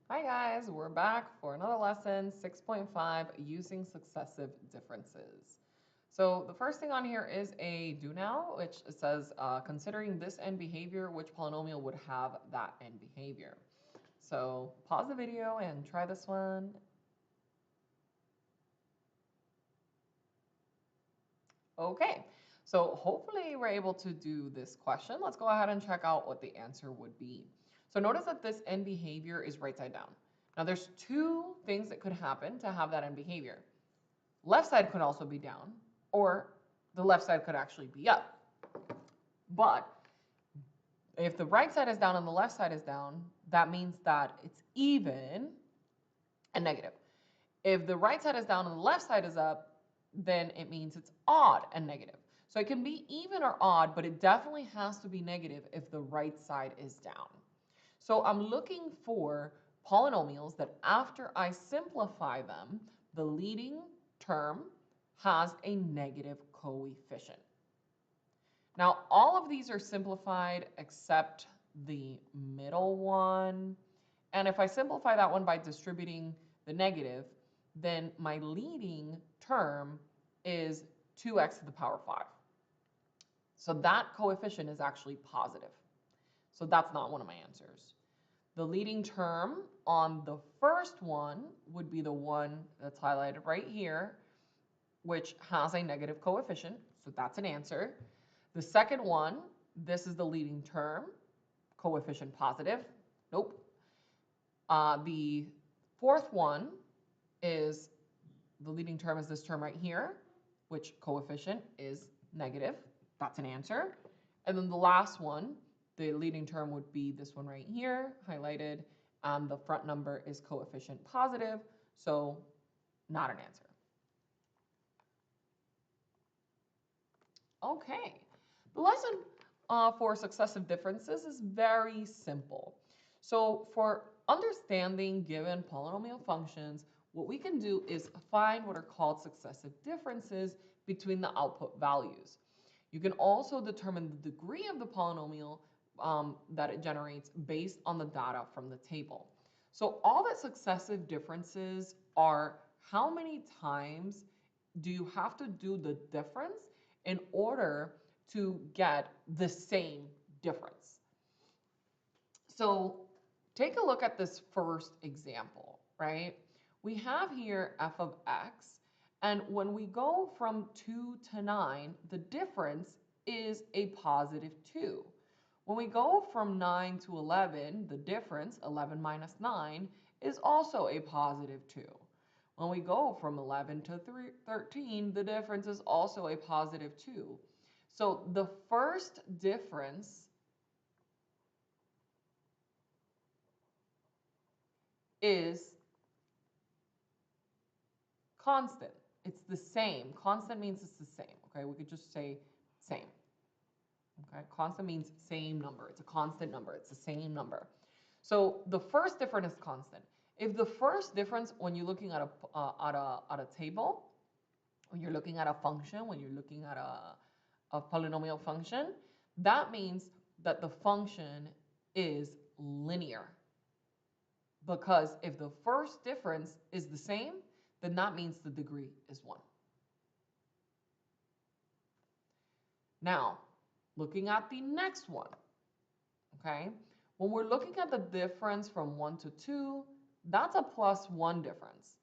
Hi guys, we're back for another lesson, 6.5, using successive differences. So the first thing on here is a do now, which says, considering this end behavior, which polynomial would have that end behavior? So pause the video and try this one. Okay, so hopefully we're able to do this question. Let's go ahead and check out what the answer would be. So notice that this end behavior is right side down. Now there's two things that could happen to have that end behavior. Left side could also be down, or the left side could actually be up. But if the right side is down and the left side is down, that means that it's even and negative. If the right side is down and the left side is up, then it means it's odd and negative. So it can be even or odd, but it definitely has to be negative if the right side is down. So I'm looking for polynomials that after I simplify them, the leading term has a negative coefficient. Now, all of these are simplified except the middle one. And if I simplify that one by distributing the negative, then my leading term is 2x to the power 5. So that coefficient is actually positive. So that's not one of my answers. The leading term on the first one would be the one that's highlighted right here, which has a negative coefficient. So that's an answer. The second one, this is the leading term, coefficient positive. Nope. The fourth one is the leading term is this term right here, which coefficient is negative. That's an answer. And then the last one, the leading term would be this one right here, highlighted. The front number is coefficient positive, so not an answer. Okay, the lesson for successive differences is very simple. So for understanding given polynomial functions, what we can do is find what are called successive differences between the output values. You can also determine the degree of the polynomial that it generates based on the data from the table. So all that successive differences are how many times do you have to do the difference in order to get the same difference. So take a look at this first example, right? We have here f of x, and when we go from 2 to 9, the difference is a positive 2. When we go from 9 to 11, the difference, 11 minus 9, is also a positive 2. When we go from 11 to 13, the difference is also a positive 2. So the first difference is constant. It's the same. Constant means it's the same. Okay, we could just say same. Okay, constant means same number. It's a constant number. It's the same number. So the first difference is constant. If the first difference when you're looking at a table, when you're looking at a function, when you're looking at a polynomial function, that means that the function is linear. Because if the first difference is the same, then that means the degree is 1. Now, looking at the next one, okay? When we're looking at the difference from 1 to 2, that's a +1 difference.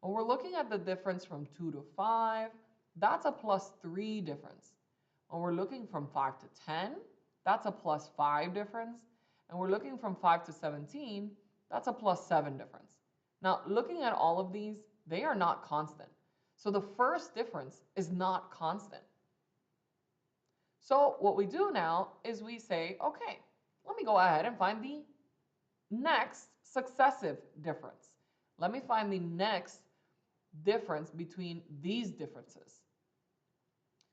When we're looking at the difference from 2 to 5, that's a +3 difference. When we're looking from 5 to 10, that's a +5 difference. And we're looking from 5 to 17, that's a +7 difference. Now, looking at all of these, they are not constant. So the first difference is not constant. So what we do now is we say, okay, let me go ahead and find the next successive difference. Let me find the next difference between these differences.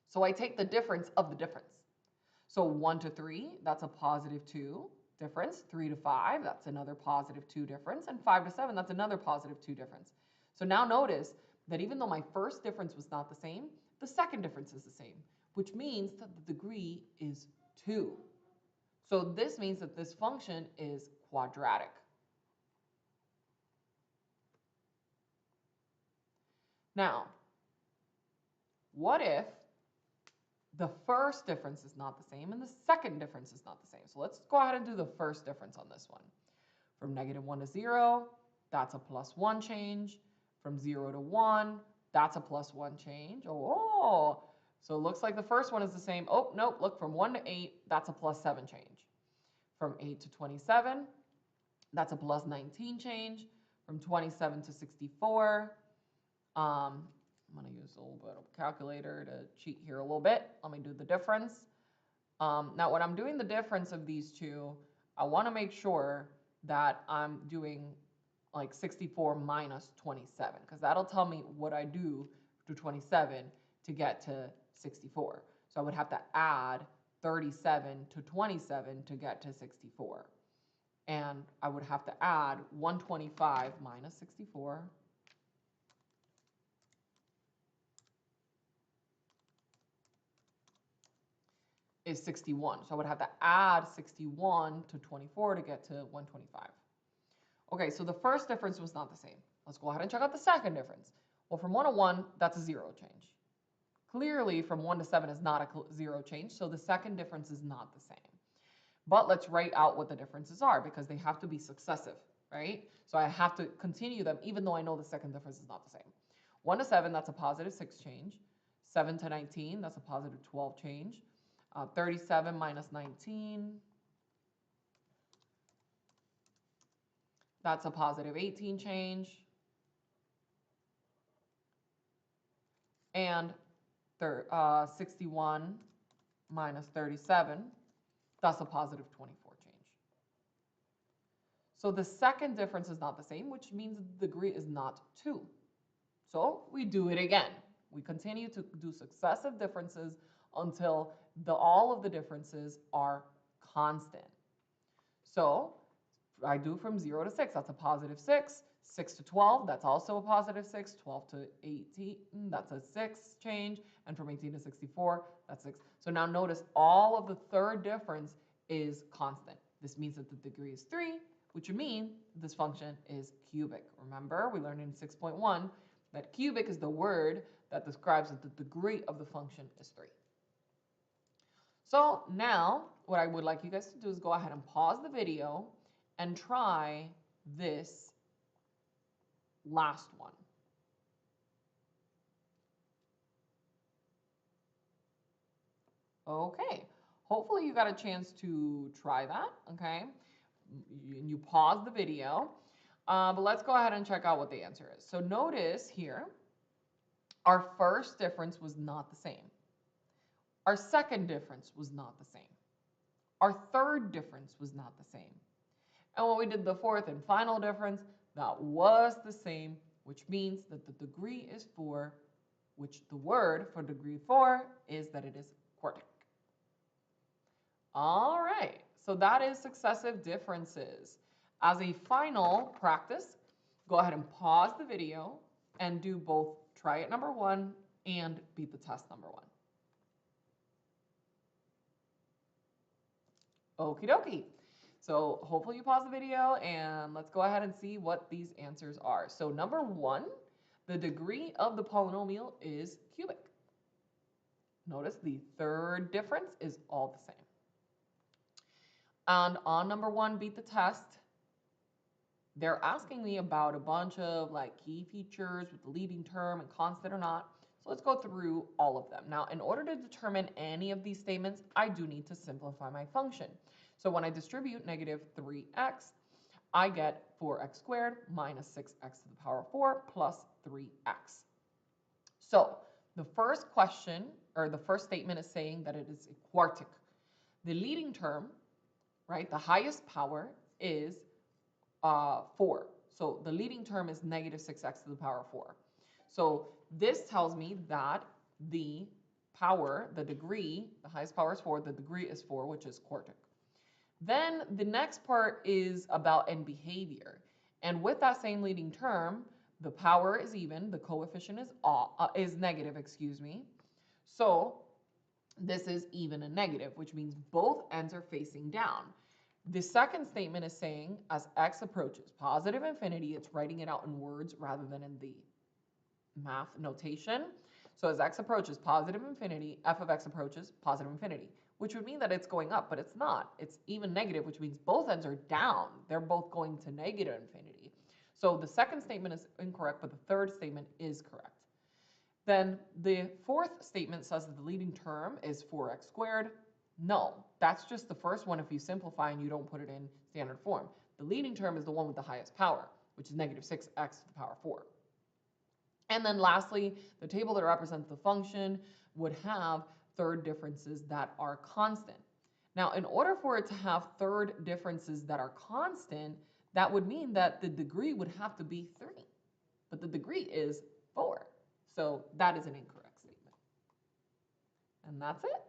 So I take the difference of the difference. So 1 to 3, that's a +2 difference. 3 to 5, that's another +2 difference. And 5 to 7, that's another +2 difference. So now notice that even though my first difference was not the same, the second difference is the same, which means that the degree is 2. So this means that this function is quadratic. Now, what if the first difference is not the same and the second difference is not the same? So let's go ahead and do the first difference on this one. From -1 to 0, that's a +1 change. From 0 to 1, that's a +1 change. Oh, so it looks like the first one is the same. Oh, nope, look, from 1 to 8, that's a +7 change. From 8 to 27, that's a +19 change. From 27 to 64, I'm going to use a little bit of a calculator to cheat here a little bit. Let me do the difference. Now, when I'm doing the difference of these two, I want to make sure that I'm doing like 64 minus 27, because that'll tell me what I do to 27 to get to 64. So I would have to add 37 to 27 to get to 64. And I would have to add 125 minus 64 is 61. So I would have to add 61 to 24 to get to 125. Okay, so the first difference was not the same. Let's go ahead and check out the second difference. Well, from 1 to 1, that's a 0 change. Clearly, from 1 to 7 is not a 0 change, so the second difference is not the same. But let's write out what the differences are, because they have to be successive, right? So I have to continue them, even though I know the second difference is not the same. 1 to 7, that's a +6 change. 7 to 19, that's a +12 change. 37 minus 19, that's a +18 change. And 61 minus 37, that's a +24 change. So the second difference is not the same, which means the degree is not 2. So we do it again. We continue to do successive differences until all of the differences are constant. So I do from 0 to 6, that's a +6. 6 to 12, that's also a +6. 12 to 18, that's a 6 change. And from 18 to 64, that's 6. So now notice all of the third difference is constant. This means that the degree is 3, which would mean this function is cubic. Remember, we learned in 6.1 that cubic is the word that describes that the degree of the function is 3. So now what I would like you guys to do is go ahead and pause the video and try this last one. Okay, hopefully you got a chance to try that, okay? You pause the video, but let's go ahead and check out what the answer is. So notice here, our first difference was not the same. Our second difference was not the same. Our third difference was not the same. And when we did the fourth and final difference, that was the same, which means that the degree is 4, which the word for degree 4 is that it is quartic. All right, so that is successive differences. As a final practice, go ahead and pause the video and do both try it number 1 and beat the test number 1. Okie dokie. So hopefully you pause the video and let's go ahead and see what these answers are. So number 1, the degree of the polynomial is cubic. Notice the third difference is all the same. And on number 1, beat the test, they're asking me about a bunch of like key features with the leading term and constant or not. So let's go through all of them. Now, in order to determine any of these statements, I do need to simplify my function. So when I distribute -3x, I get 4x squared minus 6x to the power of 4 plus 3x. So the first question, or the first statement, is saying that it is a quartic. The leading term, right, the highest power is 4. So the leading term is -6x to the power of 4. So this tells me that the power, the degree, the highest power is 4, the degree is 4, which is quartic. Then the next part is about end behavior. And with that same leading term, the power is even, the coefficient is negative, excuse me. So this is even and negative, which means both ends are facing down. The second statement is saying as x approaches positive infinity, it's writing it out in words rather than in the math notation. So as x approaches positive infinity, f of x approaches positive infinity, which would mean that it's going up, but it's not. It's even negative, which means both ends are down. They're both going to negative infinity. So the second statement is incorrect, but the third statement is correct. Then the fourth statement says that the leading term is 4x squared. No, that's just the first one if you simplify and you don't put it in standard form. The leading term is the one with the highest power, which is negative 6x to the power 4. And then lastly, the table that represents the function would have third differences that are constant. Now, in order for it to have third differences that are constant, that would mean that the degree would have to be 3, but the degree is 4. So that is an incorrect statement. And that's it.